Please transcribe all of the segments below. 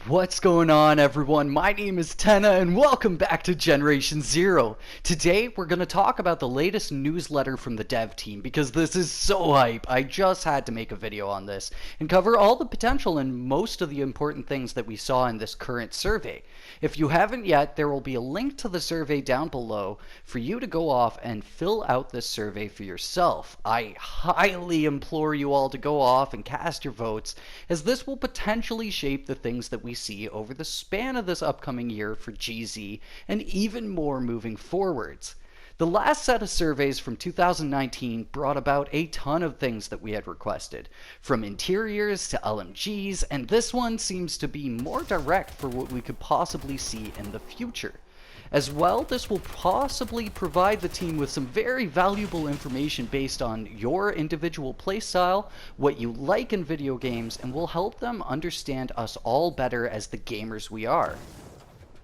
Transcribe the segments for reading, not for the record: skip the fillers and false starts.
What's going on, everyone? My name is Tenna and welcome back to Generation Zero. Today we're going to talk about the latest newsletter from the dev team because this is so hype. I just had to make a video on this and cover all the potential and most of the important things that we saw in this current survey. If you haven't yet, there will be a link to the survey down below for you to go off and fill out this survey for yourself. I highly implore you all to go off and cast your votes, as this will potentially shape the things that we see over the span of this upcoming year for GZ and even more moving forwards. The last set of surveys from 2019 brought about a ton of things that we had requested, from interiors to LMGs, and this one seems to be more direct for what we could possibly see in the future. As well, this will possibly provide the team with some very valuable information based on your individual playstyle, what you like in video games, and will help them understand us all better as the gamers we are.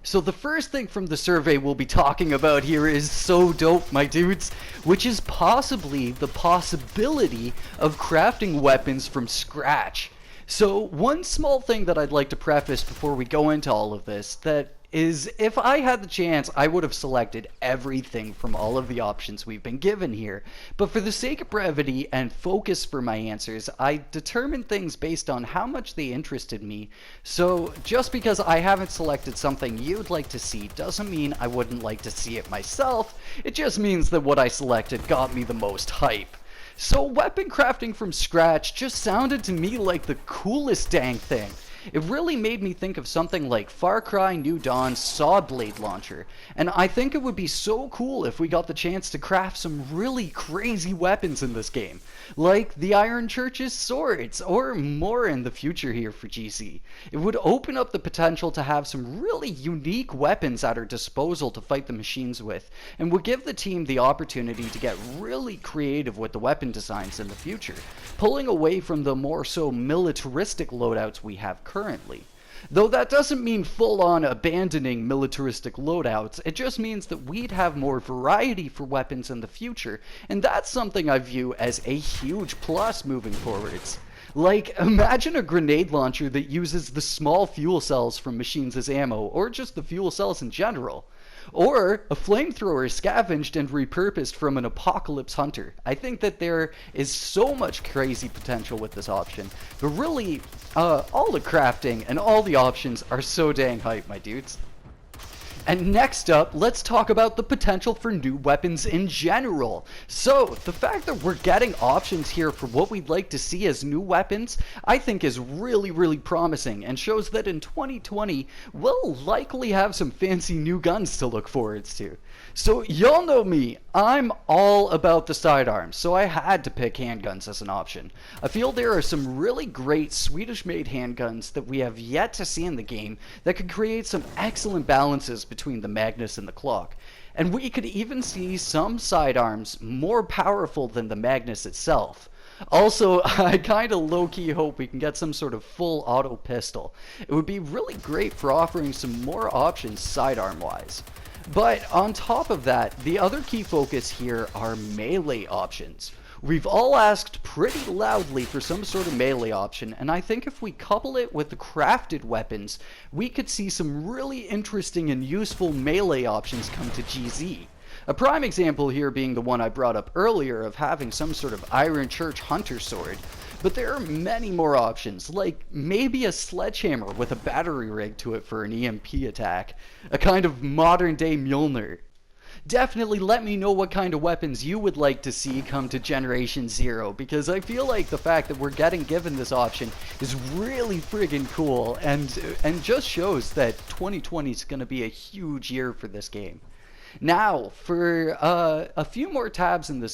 So the first thing from the survey we'll be talking about here is so dope, my dudes, which is possibly the possibility of crafting weapons from scratch. So one small thing that I'd like to preface before we go into all of this, that is, if I had the chance, I would have selected everything from all of the options we've been given here. But for the sake of brevity and focus for my answers, I determined things based on how much they interested me. So just because I haven't selected something you'd like to see doesn't mean I wouldn't like to see it myself. It just means that what I selected got me the most hype. So weapon crafting from scratch just sounded to me like the coolest dang thing. It really made me think of something like Far Cry New Dawn's Saw Blade launcher, and I think it would be so cool if we got the chance to craft some really crazy weapons in this game, like the Iron Church's swords, or more in the future here for GC. It would open up the potential to have some really unique weapons at our disposal to fight the machines with, and would give the team the opportunity to get really creative with the weapon designs in the future, pulling away from the more so militaristic loadouts we have currently. Though that doesn't mean full-on abandoning militaristic loadouts, it just means that we'd have more variety for weapons in the future, and that's something I view as a huge plus moving forwards. Like, imagine a grenade launcher that uses the small fuel cells from machines as ammo, or just the fuel cells in general. Or a flamethrower scavenged and repurposed from an apocalypse hunter. I think that there is so much crazy potential with this option. But really, all the crafting and all the options are so dang hype, my dudes. And next up, let's talk about the potential for new weapons in general. So, the fact that we're getting options here for what we'd like to see as new weapons, I think is really promising, and shows that in 2020, we'll likely have some fancy new guns to look forwards to. So, y'all know me, I'm all about the sidearms, so I had to pick handguns as an option. I feel there are some really great Swedish-made handguns that we have yet to see in the game that could create some excellent balances between the Magnus and the Clock. And we could even see some sidearms more powerful than the Magnus itself. Also, I kinda low-key hope we can get some sort of full auto pistol. It would be really great for offering some more options sidearm-wise. But on top of that, the other key focus here are melee options. We've all asked pretty loudly for some sort of melee option, and I think if we couple it with the crafted weapons, we could see some really interesting and useful melee options come to GZ. A prime example here being the one I brought up earlier of having some sort of Iron Church Hunter sword. But there are many more options, like maybe a sledgehammer with a battery rig to it for an EMP attack, a kind of modern day Mjolnir. Definitely let me know what kind of weapons you would like to see come to Generation Zero, because I feel like the fact that we're getting given this option is really friggin' cool, and just shows that 2020 is going to be a huge year for this game. Now, for a few more tabs in the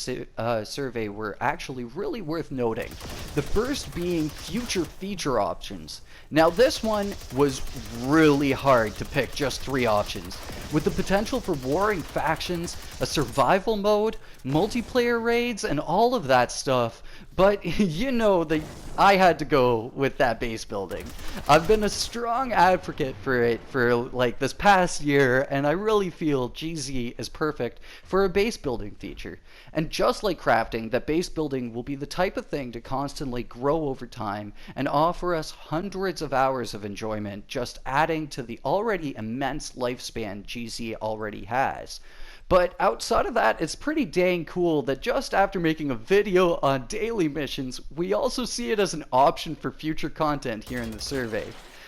survey were actually really worth noting. The first being future feature options. Now this one was really hard to pick just 3 options, with the potential for warring factions, a survival mode, multiplayer raids, and all of that stuff. But you know that I had to go with that base building. I've been a strong advocate for it for like this past year, and I really feel GZ is perfect for a base building feature. And just like crafting, that base building will be the type of thing to constantly grow over time and offer us hundreds of hours of enjoyment, just adding to the already immense lifespan GZ already has. But outside of that, it's pretty dang cool that just after making a video on daily missions, we also see it as an option for future content here in the survey.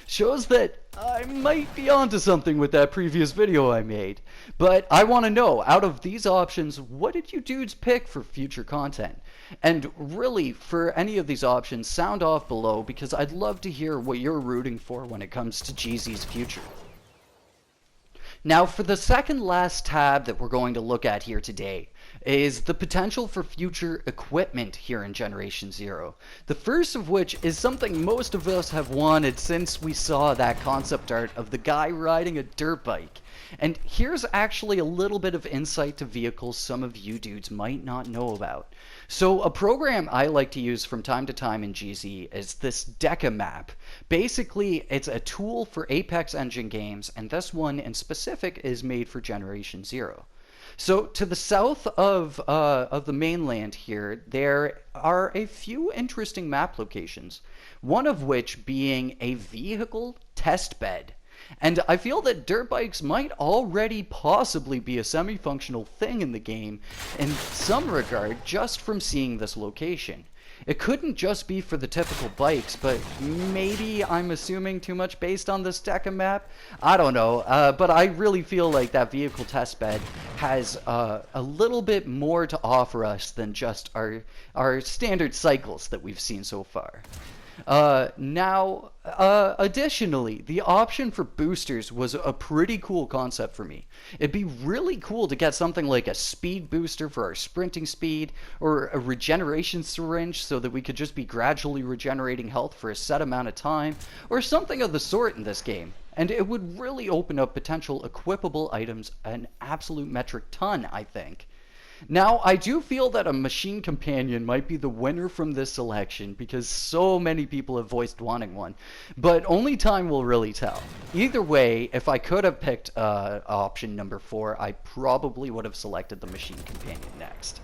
Shows that I might be onto something with that previous video I made. But I want to know, out of these options, what did you dudes pick for future content? And really, for any of these options, sound off below because I'd love to hear what you're rooting for when it comes to GZ's future. Now, for the second last tab that we're going to look at here today is the potential for future equipment here in Generation Zero. The first of which is something most of us have wanted since we saw that concept art of the guy riding a dirt bike. And here's actually a little bit of insight to vehicles some of you dudes might not know about. So a program I like to use from time to time in GZ is this DECA map. Basically, it's a tool for Apex Engine games, and this one in specific is made for Generation Zero. So to the south of the mainland here, there are a few interesting map locations, one of which being a vehicle test bed. And I feel that dirt bikes might already possibly be a semi-functional thing in the game in some regard just from seeing this location. It couldn't just be for the typical bikes, but maybe I'm assuming too much based on this DECA map? I don't know, but I really feel like that vehicle test bed has a little bit more to offer us than just our standard cycles that we've seen so far. Additionally, the option for boosters was a pretty cool concept for me. It'd be really cool to get something like a speed booster for our sprinting speed, or a regeneration syringe so that we could just be gradually regenerating health for a set amount of time, or something of the sort in this game. And it would really open up potential equipable items an absolute metric ton, I think. Now, I do feel that a machine companion might be the winner from this selection because so many people have voiced wanting one, but only time will really tell. Either way, if I could have picked option number 4, I probably would have selected the machine companion next.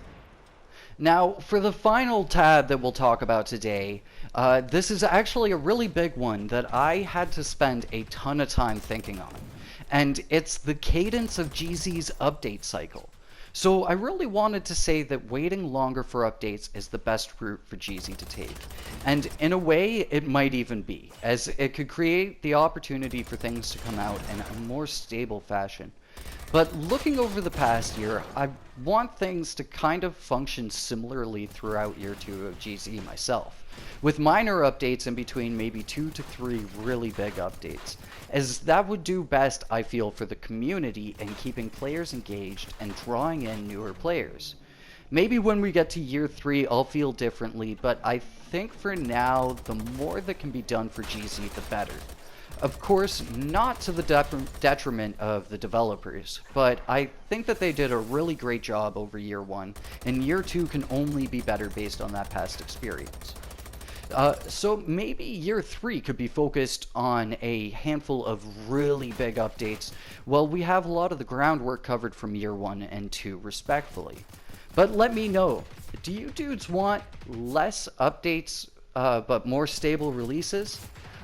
Now, for the final tab that we'll talk about today, this is actually a really big one that I had to spend a ton of time thinking on, and it's the cadence of GZ's update cycle. So I really wanted to say that waiting longer for updates is the best route for GZ to take. And in a way, it might even be, as it could create the opportunity for things to come out in a more stable fashion. But looking over the past year, I want things to kind of function similarly throughout year 2 of GZ myself, with minor updates in between maybe 2 to 3 really big updates, as that would do best, I feel, for the community in keeping players engaged and drawing in newer players. Maybe when we get to year 3 I'll feel differently, but I think for now the more that can be done for GZ the better. Of course, not to the detriment of the developers, but I think that they did a really great job over year 1, and year 2 can only be better based on that past experience. So maybe year 3 could be focused on a handful of really big updates, while we have a lot of the groundwork covered from year 1 and 2 respectfully. But let me know, do you dudes want less updates but more stable releases?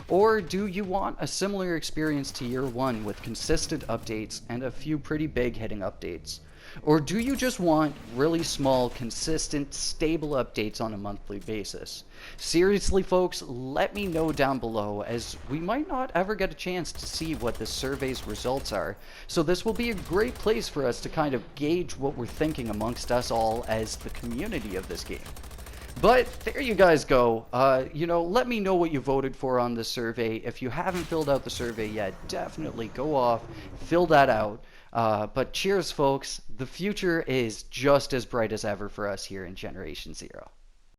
Or do you want a similar experience to year 1 with consistent updates and a few pretty big hitting updates? Or do you just want really small, consistent, stable updates on a monthly basis? Seriously folks, let me know down below, as we might not ever get a chance to see what this survey's results are, so this will be a great place for us to kind of gauge what we're thinking amongst us all as the community of this game. But there you guys go. Let me know what you voted for on this survey. If you haven't filled out the survey yet, definitely go off, fill that out. But cheers, folks. The future is just as bright as ever for us here in Generation Zero.